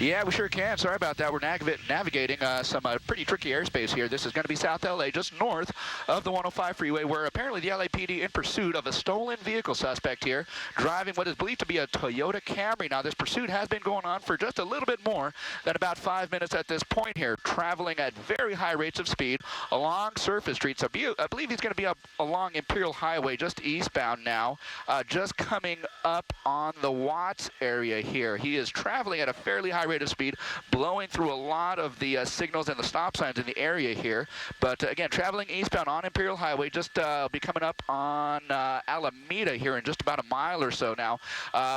Yeah, we sure can. Sorry about that. We're navigating some pretty tricky airspace here. This is going to be South LA, just north of the 105 freeway, where apparently the LAPD in pursuit of a stolen vehicle suspect here, driving what is believed to be a Toyota Camry. Now, this pursuit has been going on for just a little bit more than about 5 minutes at this point here, traveling at very high rates of speed along surface streets. I believe he's going to be up along Imperial Highway, just eastbound now, just coming up on the Watts area here. He is traveling at a fairly high rate of speed, blowing through a lot of the signals and the stop signs in the area here. But again, traveling eastbound on Imperial Highway, just be coming up on Alameda here in just about a mile or so now.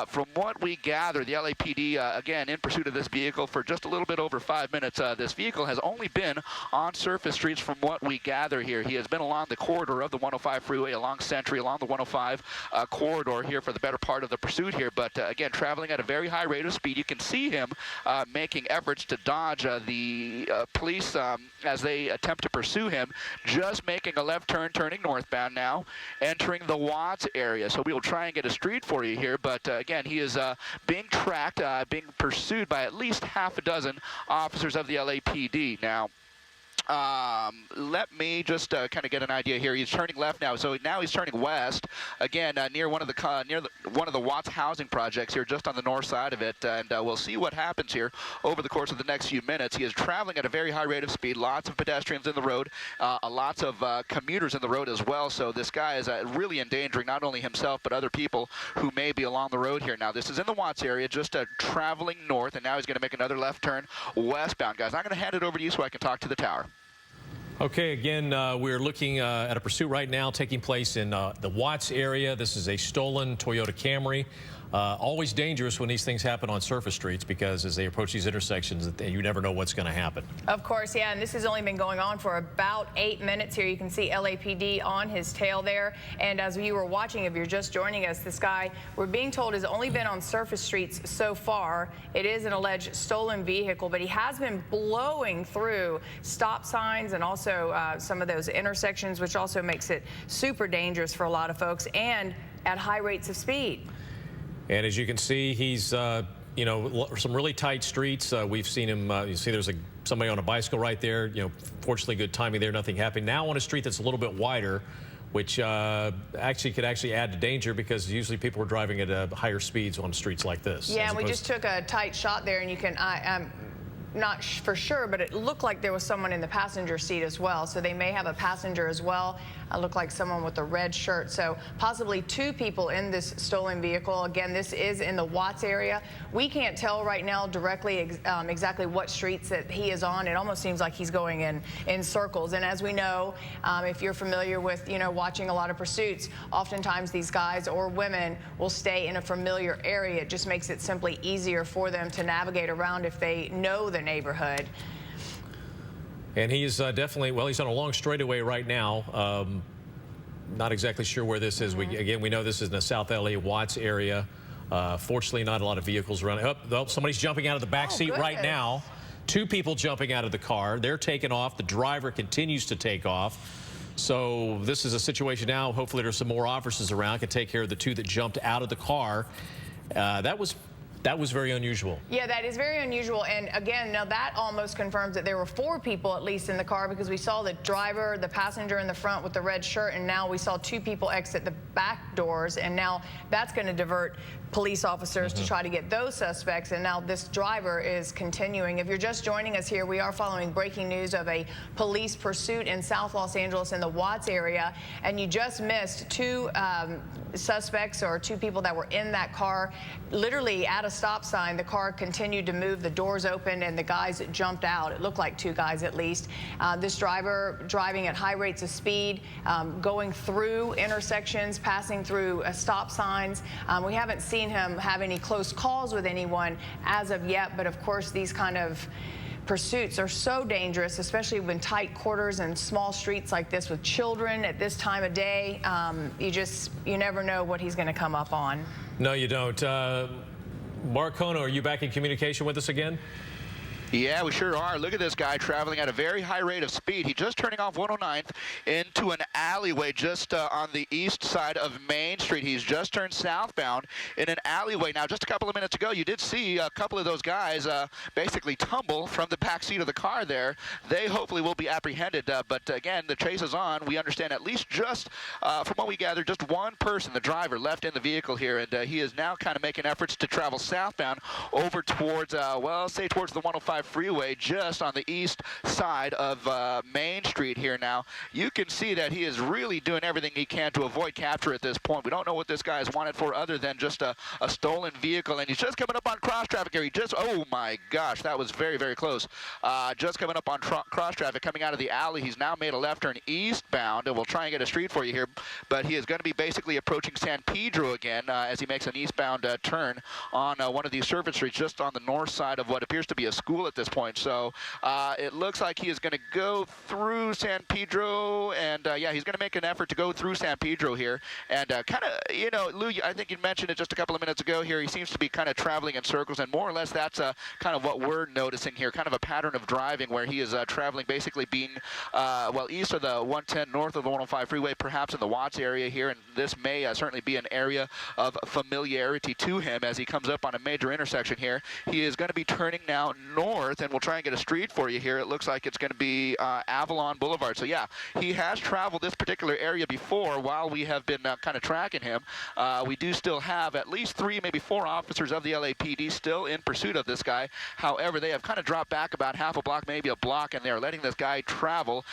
From what we gather, the LAPD, again, in pursuit of this vehicle for just a little bit over 5 minutes. This vehicle has only been on surface streets from what we gather here. He has been along the corridor of the 105 freeway, along Century, along the 105 corridor here for the better part of the pursuit here. But again, traveling at a very high rate of speed. You can see him making efforts to dodge the police as they attempt to pursue him, just making a left turn, turning northbound now, entering the Watts area. So we will try and get a street for you here, but again, he is being tracked, being pursued by at least half a dozen officers of the LAPD. Now, let me just kind of get an idea here. He's turning left now, so now he's turning west again near one of the Watts housing projects here, just on the north side of it. And we'll see what happens here over the course of the next few minutes. He is traveling at a very high rate of speed. Lots of pedestrians in the road, lots of commuters in the road as well. So this guy is really endangering not only himself but other people who may be along the road here. Now this is in the Watts area, just traveling north, and now he's going to make another left turn westbound. Guys, I'm going to hand it over to you so I can talk to the tower. Okay, again, we're looking at a pursuit right now taking place in the Watts area. This is a stolen Toyota Camry. Always dangerous when these things happen on surface streets, because as they approach these intersections, you never know what's going to happen. Of course, yeah, and this has only been going on for about 8 minutes here. You can see LAPD on his tail there. And as you were watching, if you're just joining us, this guy, we're being told, has only been on surface streets so far. It is an alleged stolen vehicle, but he has been blowing through stop signs and also some of those intersections, which also makes it super dangerous for a lot of folks, and at high rates of speed. And as you can see, he's, you know, some really tight streets. We've seen him, you see there's somebody on a bicycle right there. You know, fortunately good timing there, nothing happened. Now on a street that's a little bit wider, which could add to danger, because usually people are driving at higher speeds on streets like this. Yeah, and we just took a tight shot there, and you can, not for sure, but it looked like there was someone in the passenger seat as well. So they may have a passenger as well. It looked like someone with a red shirt. So possibly 2 people in this stolen vehicle. Again, this is in the Watts area. We can't tell right now directly exactly what streets that he is on. It almost seems like he's going in circles. And as we know, if you're familiar with, you know, watching a lot of pursuits, oftentimes these guys or women will stay in a familiar area. It just makes it simply easier for them to navigate around if they know the neighborhood. And he's definitely, well, he's on a long straightaway right now. Not exactly sure where this is. Again, we know this is in the South LA Watts area. Fortunately, not a lot of vehicles around. Oh, somebody's jumping out of the back seat right now. 2 people jumping out of the car. They're taking off. The driver continues to take off. So this is a situation now. Hopefully there's some more officers around, can take care of the 2 that jumped out of the car. That was very unusual. Yeah, that is very unusual. And again, now that almost confirms that there were 4 people at least in the car, because we saw the driver, the passenger in the front with the red shirt, and now we saw 2 people exit the back doors, and now that's going to divert police officers to try to get those suspects. And now this driver is continuing. If you're just joining us here, we are following breaking news of a police pursuit in South Los Angeles in the Watts area, and you just missed 2 suspects, or 2 people that were in that car. Literally at a stop sign, the car continued to move, the doors opened, and the guys jumped out. It looked like 2 guys at least. This driver driving at high rates of speed, going through intersections, passing through stop signs. We haven't seen him have any close calls with anyone as of yet, but of course these kind of pursuits are so dangerous, especially when tight quarters and small streets like this with children at this time of day. You never know what he's going to come up on. No, you don't. Mark Kono, are you back in communication with us again? Yeah, we sure are. Look at this guy traveling at a very high rate of speed. He just turning off 109th into an alleyway just on the east side of Main Street. He's just turned southbound in an alleyway. Now, just a couple of minutes ago, you did see a couple of those guys basically tumble from the back seat of the car there. They hopefully will be apprehended. But again, the chase is on. We understand at least just from what we gather, just one person, the driver, left in the vehicle here, and he is now kind of making efforts to travel southbound over towards, well, say towards the 105 freeway, just on the east side of Main Street here. Now, you can see that he is really doing everything he can to avoid capture at this point. We don't know what this guy is wanted for other than just a stolen vehicle, and he's just coming up on cross traffic here. He just, oh my gosh, that was very, very close. Just coming up on cross traffic, coming out of the alley. He's now made a left turn eastbound, and we'll try and get a street for you here, but he is going to be basically approaching San Pedro again as he makes an eastbound turn on one of these surface streets just on the north side of what appears to be a school at this point. So it looks like he is going to go through San Pedro, and yeah, he's going to make an effort to go through San Pedro here, and kind of, you know, Lou, I think you mentioned it just a couple of minutes ago here, he seems to be kind of traveling in circles, and more or less that's kind of what we're noticing here, kind of a pattern of driving where he is traveling basically being, well, east of the 110, north of the 105 freeway, perhaps in the Watts area here, and this may certainly be an area of familiarity to him as he comes up on a major intersection here. He is going to be turning now north, and we'll try and get a street for you here. It looks like it's going to be Avalon Boulevard. So yeah, he has traveled this particular area before while we have been kind of tracking him. We do still have at least 3, maybe 4 officers of the LAPD still in pursuit of this guy. However, they have kind of dropped back about half a block, maybe a block, and they're letting this guy travel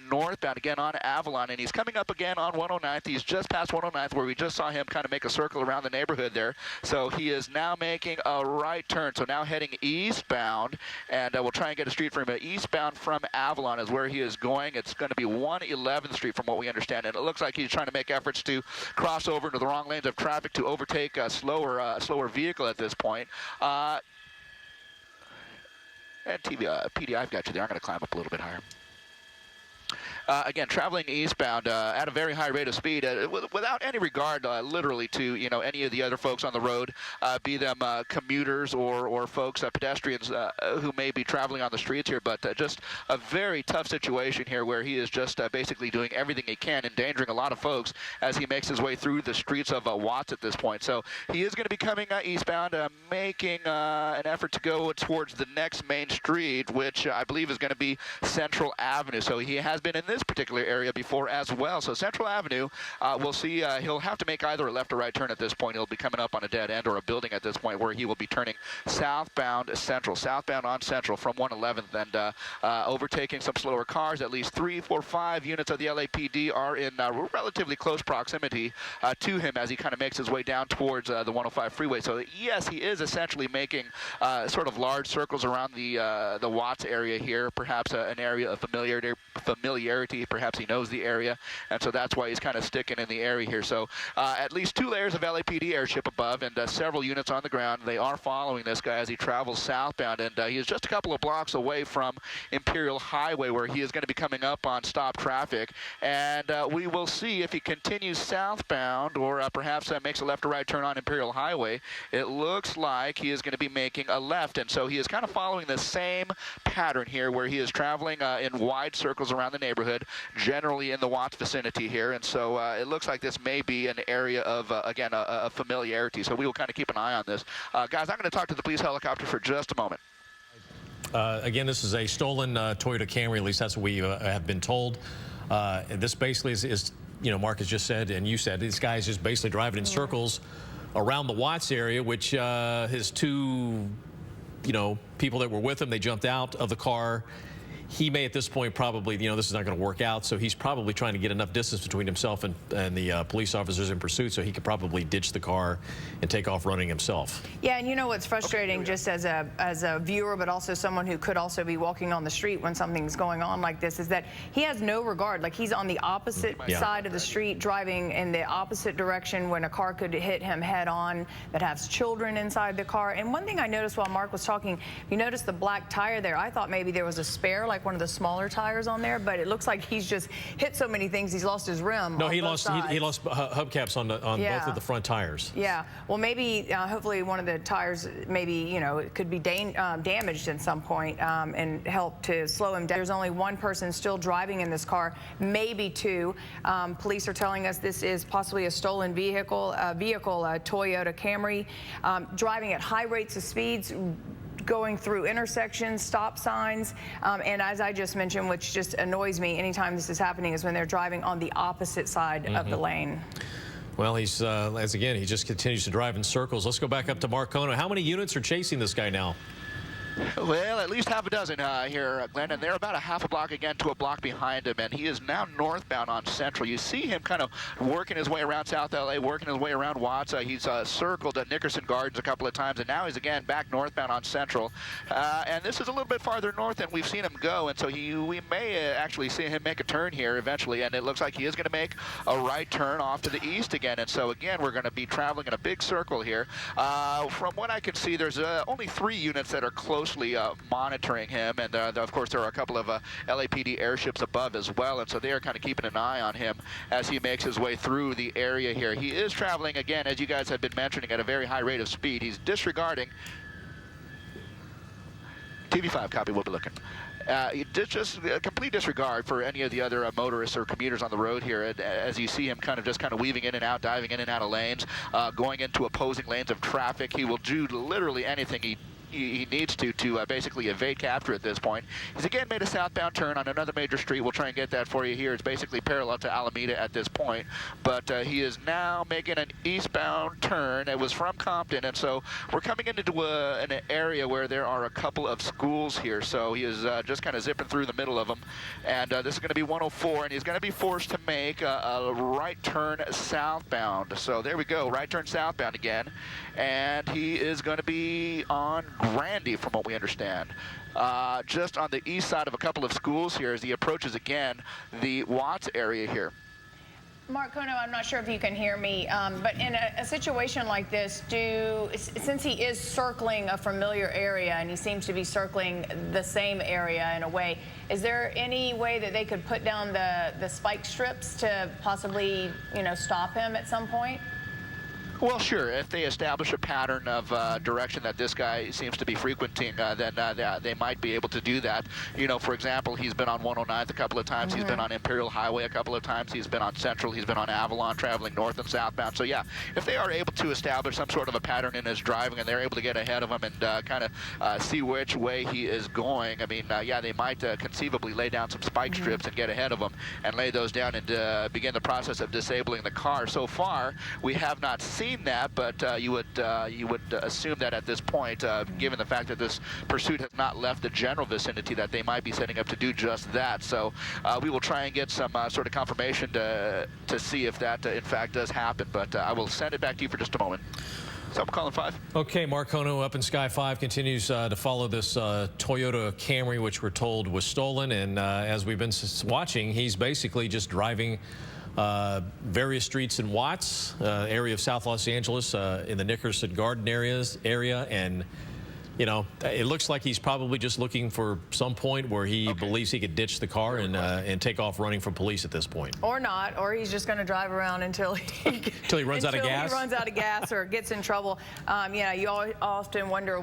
northbound again on Avalon, and he's coming up again on 109th. He's just past 109th where we just saw him kind of make a circle around the neighborhood there. So he is now making a right turn, so now heading eastbound, and we'll try and get a street for him. Eastbound from Avalon is where he is going. It's going to be 111th Street from what we understand, and it looks like he's trying to make efforts to cross over into the wrong lanes of traffic to overtake a slower vehicle at this point. And PD, I've got you there. I'm going to climb up a little bit higher. Again, traveling eastbound at a very high rate of speed, without any regard, literally, to any of the other folks on the road, be them commuters or folks, pedestrians who may be traveling on the streets here. But just a very tough situation here, where he is just basically doing everything he can, endangering a lot of folks as he makes his way through the streets of Watts at this point. So he is going to be coming eastbound, making an effort to go towards the next main street, which I believe is going to be Central Avenue. So he has been in this particular area before as well. So Central Avenue, we'll see, he'll have to make either a left or right turn at this point. He'll be coming up on a dead end or a building at this point, where he will be turning southbound on Central from 111th, and overtaking some slower cars. At least 3, 4, 5 units of the LAPD are in relatively close proximity to him as he kind of makes his way down towards the 105 freeway. So yes, he is essentially making sort of large circles around the Watts area here, perhaps an area of familiarity. Perhaps he knows the area, and so that's why he's kind of sticking in the area here. So at least 2 layers of LAPD airship above, and several units on the ground. They are following this guy as he travels southbound, and he is just a couple of blocks away from Imperial Highway, where he is going to be coming up on stop traffic. And we will see if he continues southbound, or perhaps makes a left or right turn on Imperial Highway. It looks like he is going to be making a left, and so he is kind of following the same pattern here, where he is traveling in wide circles around the neighborhood, generally in the Watts vicinity here. And so it looks like this may be an area of, again, a familiarity. So we will kind of keep an eye on this. Guys, I'm going to talk to the police helicopter for just a moment. Again, this is a stolen Toyota Camry, at least that's what we have been told. This basically is, Mark has just said, and you said, this guy is just basically driving in circles around the Watts area, which his 2, people that were with him, they jumped out of the car. He may at this point probably, this is not going to work out, so he's probably trying to get enough distance between himself and the police officers in pursuit, so he could probably ditch the car and take off running himself. Yeah, and what's frustrating, just as a viewer, but also someone who could also be walking on the street when something's going on like this, is that he has no regard. Like, he's on the opposite side of the street, driving in the opposite direction when a car could hit him head on that has children inside the car. And one thing I noticed while Mark was talking, you notice the black tire there. I thought maybe there was a spare, like one of the smaller tires on there, but it looks like he's just hit so many things he's lost his rim. No, he lost hubcaps on both of the front tires. Yeah, well, maybe hopefully one of the tires, maybe, you know, it could be damaged at some point and help to slow him down. There's only one person still driving in this car, maybe two. Police are telling us this is possibly a stolen vehicle, a Toyota Camry, driving at high rates of speeds, going through intersections, stop signs, and as I just mentioned, which just annoys me anytime this is happening, is when they're driving on the opposite side of the lane. Well, he's, as again, he just continues to drive in circles. Let's go back up to Marcona. How many units are chasing this guy now? Well, at least half a dozen here, Glenn, and they're about a half a block again to a block behind him, and he is now northbound on Central. You see him kind of working his way around South LA, working his way around Watts. He's circled at Nickerson Gardens a couple of times, and now he's again back northbound on Central. And this is a little bit farther north than we've seen him go, and so we may actually see him make a turn here eventually, and it looks like he is going to make a right turn off to the east again. And so again, we're going to be traveling in a big circle here. From what I can see, there's only 3 units that are closely monitoring him, and of course there are a couple of LAPD airships above as well, and so they are kind of keeping an eye on him as he makes his way through the area here. He is traveling, again, as you guys have been mentioning, at a very high rate of speed. He's disregarding TV5 copy. We'll be looking. Just a complete disregard for any of the other motorists or commuters on the road here, as you see him kind of weaving in and out, diving in and out of lanes, going into opposing lanes of traffic. He will do literally anything he needs to basically evade capture at this point. He's again made a southbound turn on another major street. We'll try and get that for you here. It's basically parallel to Alameda at this point, but he is now making an eastbound turn. It was from Compton, and so we're coming into an area where there are a couple of schools here, so he is just kind of zipping through the middle of them, and this is going to be 104, and he's going to be forced to make a right turn southbound. So there we go, right turn southbound again, and he is going to be on Grandy, from what we understand, just on the east side of a couple of schools here as he approaches again the Watts area here. Mark Kono, I'm not sure if you can hear me, but in a situation like this, since he is circling a familiar area and he seems to be circling the same area in a way, is there any way that they could put down the spike strips to possibly, you know, stop him at some point? Well, sure. If they establish a pattern of direction that this guy seems to be frequenting, then they might be able to do that. You know, for example, he's been on 109th a couple of times. He's been on Imperial Highway a couple of times. He's been on Central. He's been on Avalon, traveling north and southbound. So, yeah, if they are able to establish some sort of a pattern in his driving and they're able to get ahead of him and kind of see which way he is going, I mean, yeah, they might conceivably lay down some spike strips and get ahead of him and lay those down and begin the process of disabling the car. So far, we have not seen that, but you would assume that at this point, given the fact that this pursuit has not left the general vicinity, that they might be setting up to do just that. So we will try and get some sort of confirmation to see if that in fact does happen. But I will send it back to you for just a moment. So I'm calling 5. Okay, Mark Kono up in Sky 5 continues to follow this Toyota Camry, which we're told was stolen, and as we've been watching, he's basically just driving various streets in Watts, area of South Los Angeles, in the Nickerson Garden area, and you know, it looks like he's probably just looking for some point where he believes he could ditch the car and take off running from police at this point. Or not, or he's just going to drive around until he runs out of gas. He runs out of gas or gets in trouble. Yeah, you often wonder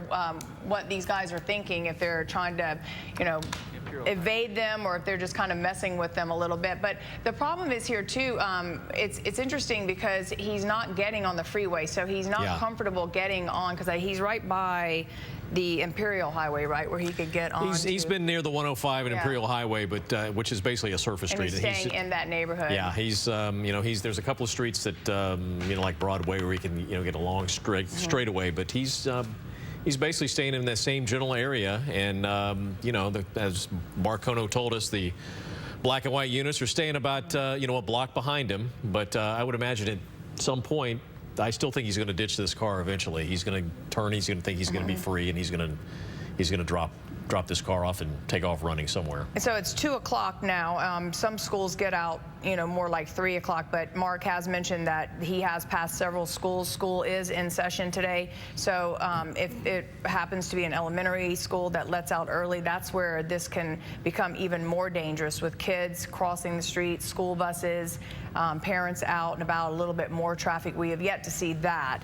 what these guys are thinking, if they're trying to, you know, evade them, or if they're just kind of messing with them a little bit. But the problem is here too, it's interesting because he's not getting on the freeway, so he's not comfortable getting on, because he's right by the Imperial Highway, right, where he could get on. He's been near the 105 and Imperial Highway, but which is basically a surface street. And he's staying in that neighborhood. Yeah, he's you know, there's a couple of streets that you know, like Broadway, where he can, you know, get a long straightaway, but he's basically staying in that same general area, and you know, as Mark Kono told us, the black and white units are staying about you know, a block behind him. But I would imagine at some point, I still think he's going to ditch this car eventually. He's going to turn. He's going to think he's going to be free, and he's going to drop this car off and take off running somewhere. So it's 2 o'clock now. Some schools get out more like 3 o'clock. But Mark has mentioned that he has passed several schools. School is in session today. So if it happens to be an elementary school that lets out early, that's where this can become even more dangerous, with kids crossing the street, school buses, parents out and about, a little bit more traffic. We have yet to see that.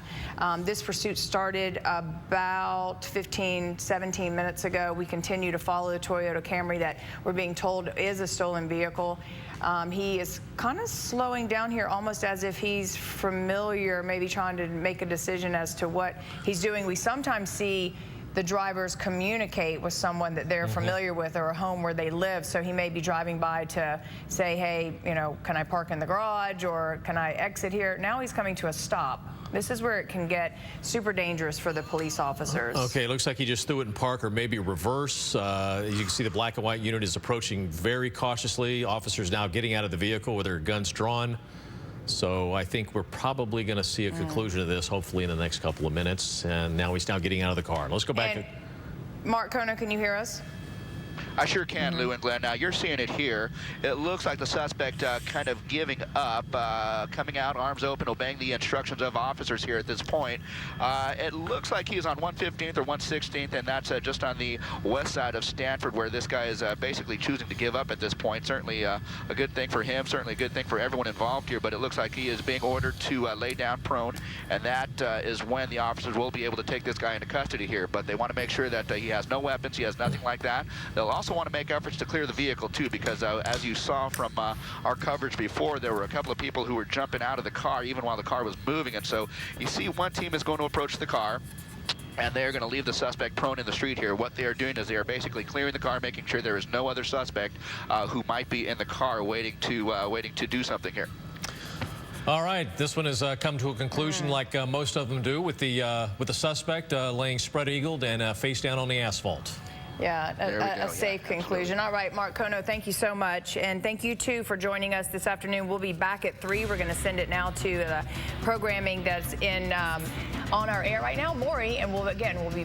This pursuit started about 17 minutes ago. We continue to follow the Toyota Camry that we're being told is a stolen vehicle. He is kind of slowing down here, almost as if he's familiar, maybe trying to make a decision as to what he's doing. We sometimes see the drivers communicate with someone that they're familiar with, or a home where they live. So he may be driving by to say, hey, can I park in the garage, or can I exit here? Now he's coming to a stop. This is where it can get super dangerous for the police officers. Okay, it looks like he just threw it in park, or maybe reverse. As you can see, the black and white unit is approaching very cautiously. Officers now getting out of the vehicle with their guns drawn. So I think we're probably going to see a conclusion of this, hopefully in the next couple of minutes. And now he's now getting out of the car. Let's go back. And Mark Kono, can you hear us? I sure can, Lou and Glenn. Now, you're seeing it here. It looks like the suspect kind of giving up, coming out, arms open, obeying the instructions of officers here at this point. It looks like he's on 115th or 116th, and that's just on the west side of Stanford, where this guy is basically choosing to give up at this point. Certainly a good thing for him, certainly a good thing for everyone involved here, but it looks like he is being ordered to lay down prone, and that is when the officers will be able to take this guy into custody here. But they want to make sure that he has no weapons, he has nothing like that. They'll also want to make efforts to clear the vehicle too, because as you saw from our coverage before, there were a couple of people who were jumping out of the car even while the car was moving. And so you see one team is going to approach the car, and they're going to leave the suspect prone in the street here. What they are doing is they are basically clearing the car, making sure there is no other suspect who might be in the car waiting to do something here. All right, this one has come to a conclusion like most of them do, with the suspect laying spread-eagled and face down on the asphalt. Yeah, a safe conclusion. All right, Mark Kono, thank you so much. And thank you, too, for joining us this afternoon. We'll be back at 3. We're going to send it now to the programming that's on our air right now, Maury, and we'll be back.